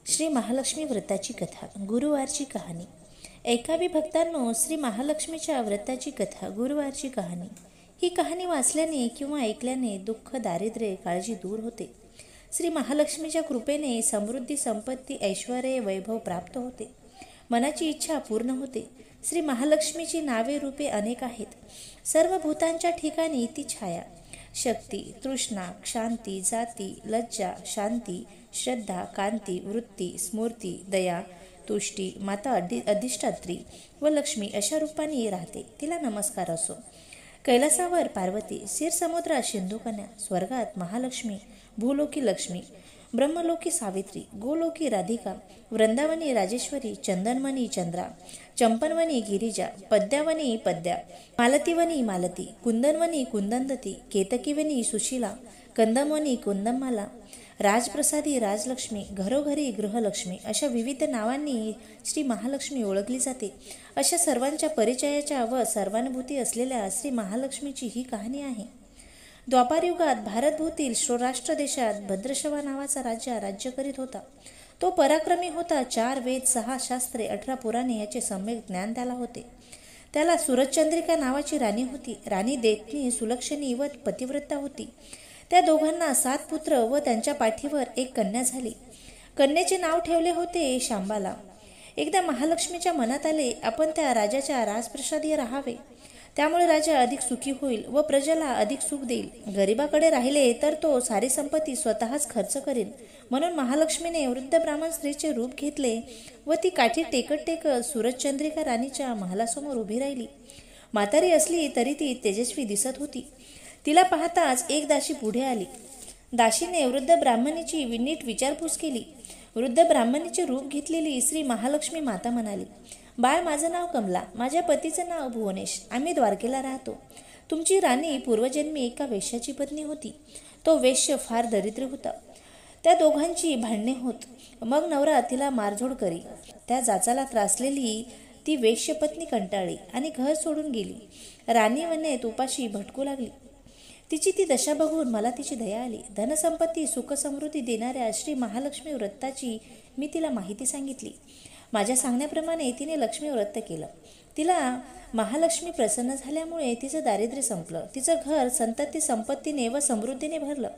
श्री महालक्ष्मी व्रताची कथा, गुरुवारची कहाणी. ऐकावी भक्तांनो, श्री महालक्ष्मीच्या व्रताची कथा, गुरुवारची कहाणी. ही कहाणी वाचल्याने किंवा ऐकल्याने दुःख, दारिद्र्य, काळजी दूर होते. श्री महालक्ष्मीच्या कृपेने समृद्धी, संपत्ती, ऐश्वर, वैभव प्राप्त होते. मनाची इच्छा पूर्ण होते. श्री महालक्ष्मीची नावे रूपे अनेक आहेत. सर्व भूतांच्या ठिकाणी ती छाया, शक्ती, तृष्णा, शांती, जाती, लज्जा, शांती, श्रद्धा, कांती, वृत्ती, स्मृती, दया, तुष्टी, माता अधिष्ठात्री व लक्ष्मी अशा रूपाने राहते. तिला नमस्कार असो. कैलासावर पार्वती, क्षीरसमुद्रात सिंधुकन्या, स्वर्गात महालक्ष्मी, भूलोकी लक्ष्मी, ब्रह्मलोकी सावित्री, गोलोकी राधिका, वृंदावनी राजेश्वरी, चंदनवनी चंद्रा, चंपनवनी गिरिजा, पद्यावनी पद्या, मालतीवनी मालती, कुंदनवनी कुंदनदती, केतकीवनी सुशीला, कंदमवनी कुंदमाला, राजप्रसादी राजलक्ष्मी, घरोघरी गृहलक्ष्मी अशा विविध नावांनी श्री महालक्ष्मी ओळखली जाते. अशा सर्वांच्या परिचयाच्या व सर्वानुभूती असलेल्या श्री महालक्ष्मीची ही कहाणी आहे. द्वापारयुगात भारतभूतील सौराष्ट्र देशात भद्रशवा नावाचा राजा राज्य करीत होता. तो पराक्रमी होता. 4 वेद, 6 शास्त्रे, 18 पुराणे याचे सम्यक ज्ञान त्याला होते. त्याला सुरचंद्रिका नावाची राणी होती. राणी देखणी, सुलक्षणी व पतिव्रता होती. त्या दोघांना 7 पुत्र व त्यांच्या पाठीवर एक कन्या झाली. कन्येचे नाव ठेवले होते शांबाला. एकदा महालक्ष्मीच्या मनात आले, आपण त्या राजाच्या राजप्रसादी राहावे. त्यामुळे राजा अधिक सुखी होईल व प्रजेला अधिक सुख देईल. गरिबाकडे राहिले तर तो सारी संपत्ती स्वतःच खर्च करेल. म्हणून महालक्ष्मीने वृद्ध ब्राह्मण स्त्रीचे रूप घेतले व ती काठी टेकत टेकत सूरजचंद्रिका राणीच्या महालासमोर उभी राहिली. म्हातारी असली तरी ती तेजस्वी दिसत होती. तिला पाहताच एक दासी पुढे आली. दासीने वृद्ध ब्राह्मणीची नीट विचारपूस केली. वृद्ध ब्राह्मणीचे रूप घेतलेली श्री महालक्ष्मी माता म्हणाली, बाळ, माझं नाव कमला, माझ्या पतीचं नाव भुवनेश. आम्ही द्वारकेला राहतो. तुमची राणी पूर्वजन्मी एका वेश्याची पत्नी होती. तो वेश्य फार दरिद्र होता. त्या दोघांची भांडणे होत. मग नवरा तिला मारझोड करी. त्या जाचाला त्रासलेली ती वेश्य पत्नी कंटाळली आणि घर सोडून गेली. राणी वनेत उपाशी भटकू लागली. तिची ती दशा बघून मला तिची दया आली. धनसंपत्ती, सुख, समृद्धी देणाऱ्या श्री महालक्ष्मी व्रताची मी तिला माहिती सांगितली. माझ्या सांगण्याप्रमाणे तिने लक्ष्मी व्रत केलं. तिला महालक्ष्मी प्रसन्न झाल्यामुळे तिचं दारिद्र्य संपलं. तिचं घर संतती, संपत्तीने व समृद्धीने भरलं.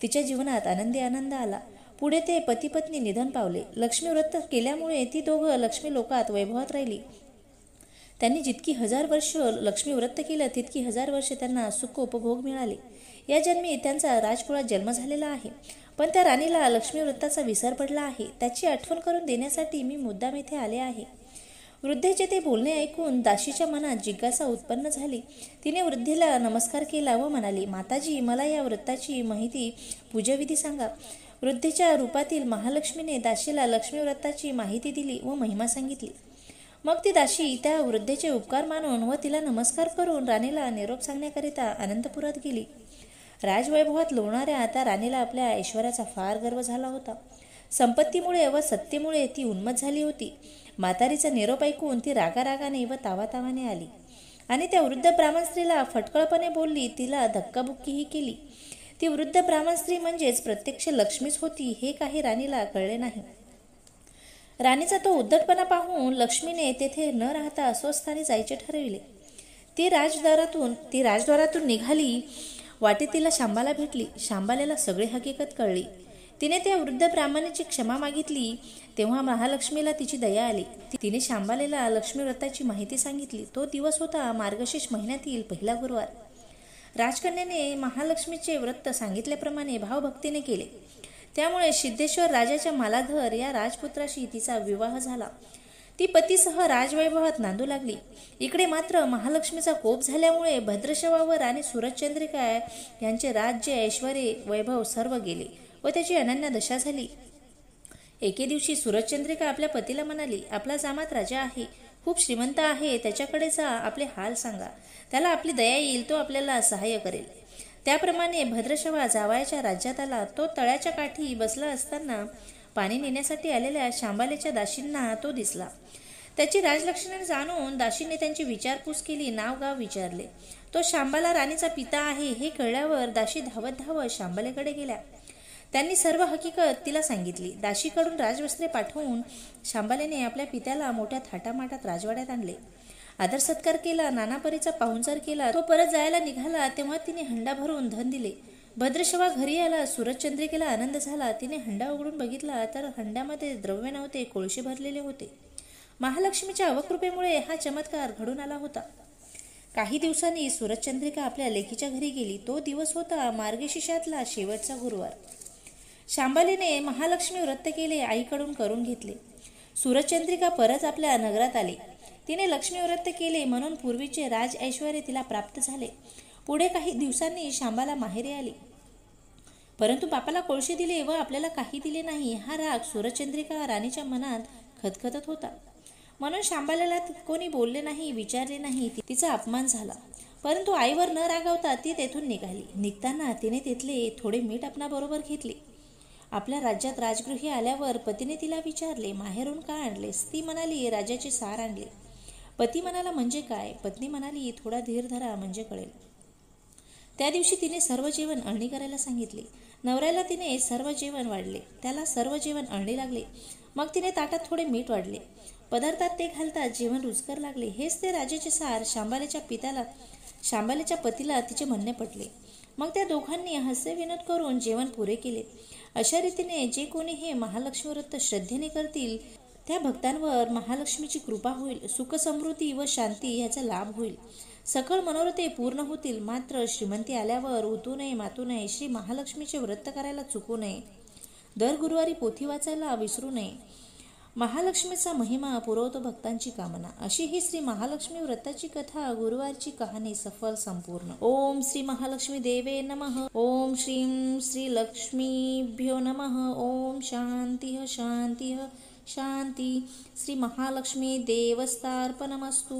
तिच्या जीवनात आनंदी आनंद आला. पुढे ते पती पत्नी निधन पावले. लक्ष्मी व्रत केल्यामुळे ती दोघं लक्ष्मी लोकात वैभवात राहिली. त्यांनी जितकी 1000 वर्ष लक्ष्मी व्रत केलं तितकी 1000 वर्ष त्यांना सुख उपभोग मिळाले. या जन्मी त्यांचा राजकुळात जन्म झालेला आहे. पण त्या राणीला लक्ष्मी व्रताचा विसर पडला आहे. त्याची आठवण करून देण्यासाठी मी मुद्दाम येथे आले आहे. वृद्धेचे ते बोलणे ऐकून दासीच्या मनात जिज्ञासा उत्पन्न झाली. तिने वृद्धेला नमस्कार केला व म्हणाली, माताजी, मला या व्रताची माहिती, पूजाविधी सांगा. वृद्धेच्या रूपातील महालक्ष्मीने दासीला लक्ष्मी व्रताची माहिती दिली व महिमा सांगितली. मग ती दासी त्या वृद्धेचे उपकार मानून व तिला नमस्कार करून राणीला निरोप सांगण्याकरिता अनंतपुरात गेली. राजवैभवात लोळणाऱ्या त्या राणीला आपल्या ऐश्वर्याचा फार गर्व झाला होता. संपत्तीमुळे व सत्तेमुळे ती उन्मत्त झाली होती. म्हातारीचा निरोप ऐकून ती रागारागाने व तावातावाने आली आणि त्या वृद्ध ब्राह्मण स्त्रीला फटकळपणे बोलली. तिला धक्काबुक्कीही केली. ती वृद्ध ब्राह्मण स्त्री म्हणजेच प्रत्यक्ष लक्ष्मीच होती हे काही राणीला कळले नाही. राणीचा तो उद्धटपणा पाहून लक्ष्मीने तेथे न राहता स्वस्थानी जायचे ठरविले. ती राजद्वारातून निघाली. वाटेत तिला शांबाला भेटली. शांबालेला सगळी हकीकत कळली. तिने त्या वृद्ध ब्राह्मणाची क्षमा मागितली. तेव्हा महालक्ष्मीला तिची दया आली. तिने शांबालेला लक्ष्मी व्रताची माहिती सांगितली. तो दिवस होता मार्गशीर्ष महिन्यातील पहिला गुरुवार. राजकन्याने महालक्ष्मीचे व्रत सांगितल्याप्रमाणे भावभक्तीने केले. त्यामुळे सिद्धेश्वर राजाच्या मालाधर या राजपुत्राशी तिचा विवाह झाला. ती पतीसह राजवैभवात नांदू लागली. इकडे मात्र महालक्ष्मीचा कोप झाल्यामुळे भद्रशवावर आणि सूरजचंद्रिका यांचे राज्य, ऐश्वर, वैभव सर्व गेले व त्याची अनन्य दशा झाली. एके दिवशी सूरजचंद्रिका आपल्या पतीला म्हणाली, आपला जामात राजा आहे, खूप श्रीमंत आहे. त्याच्याकडे जा, आपले हाल सांगा. त्याला आपली दया येईल. तो आपल्याला सहाय्य करेल. त्याप्रमाणे भद्रशवा जावयाच्या राज्यात आला. तो तळ्याच्या काठी बसला असताना पाणी नेण्यासाठी आलेल्या शांबालेच्या दासींना तो दिसला. त्याची राजलक्षणे जाणून दासीने त्यांची विचारपूस केली. नाव गाव विचारले. तो शांबाला राणीचा पिता आहे हे कळल्यावर दासी धावत धावत शांबालेकडे गेल्या. त्यांनी सर्व हकीकत तिला सांगितली. दाशीकडून राजवस्त्रे पाठवून शांबालेने आपल्या पित्याला मोठ्या थाटामाटात राजवाड्यात आणले. आदर सत्कार केला, नानापरीचा पाहुणचार केला. तो परत जायला निघाला तेव्हा तिने हंडा भरून धन दिले. भद्रशवा घरी आला. सूरजचंद्रिकेला आनंद झाला. तिने हंडा उघडून बघितला तर हंड्यामध्ये द्रव्य नव्हते, कोळसे भरलेले होते. महालक्ष्मीच्या अवकृपेमुळे हा चमत्कार घडून आला होता. काही दिवसांनी सूरजचंद्रिका आपल्या लेकीच्या घरी गेली. तो दिवस होता मार्गशीर्षातला शेवटचा गुरुवार. शांबालीने महालक्ष्मी व्रत केले, आईकडून करून घेतले. सूरजचंद्रिका परत आपल्या नगरात आली. तिने लक्ष्मी व्रत केले म्हणून पूर्वीचे राज ऐश्वर्य तिला प्राप्त झाले. पुढे काही दिवसांनी शांबाला माहेरी आली. परंतु बापाला कोळसे दिले व आपल्याला काही दिले नाही, हा राग सूरजचंद्रिका राणीच्या मनात खदखदत होता. म्हणून शांबाला कोणी बोलले नाही, विचारले नाही. तिचा अपमान झाला. परंतु आईवर न रागावता ती तेथून निघाली. निघताना तिने तिथले थोडे मीठ आपणाबरोबर घेतले. आपल्या राज्यात राजगृही आल्यावर पतीने तिला विचारले, माहेरून का आणलेस? ती म्हणाली, राजाचे सार आणले. पती म्हणाला, म्हणजे काय? पत्नी म्हणाली, थोडा धीर धरा म्हणजे कळेल. त्या दिवशी तिने सर्व जेवण अळणी करायला सांगितले. नवऱ्याला तिने सर्व जेवण वाढले. त्याला सर्व जेवण अळणी लागले. मग तिने ताटात थोडे मीठ वाढले. पदार्थात ते घालतात जेवण रुचकर लागले. हेच ते राजाचे सार. शांबालेच्या पतीला तिचे म्हणणे पटले. मग त्या दोघांनी हास्य विनोद करून जेवण पुरे केले. अशा रीतीने जे कोणी हे महालक्ष्मी व्रत श्रद्धेने करतील त्या भक्तांवर महालक्ष्मीची कृपा होईल. सुख समृद्धी व शांती याचा लाभ होईल. सकळ मनोरथे पूर्ण होतील. मात्र श्रीमंती आल्यावर उतू नये, मातू नये. श्री महालक्ष्मीचे व्रत करायला चुकू नये. दर गुरुवारी पोथी वाचायला विसरू नये. महालक्ष्मीचा महिमा पुरवतो भक्तांची कामना. अशी ही श्री महालक्ष्मी व्रताची कथा, गुरुवारची कहाणी सफल संपूर्ण. ओम श्री महालक्ष्मी देवे नमः. ओम श्रीं श्री लक्ष्मीभ्यो नमः. ओम शांती शांती शांती. श्री महालक्ष्मी देवस्थार्पणमस्तु.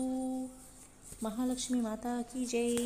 महालक्ष्मी माता की जय.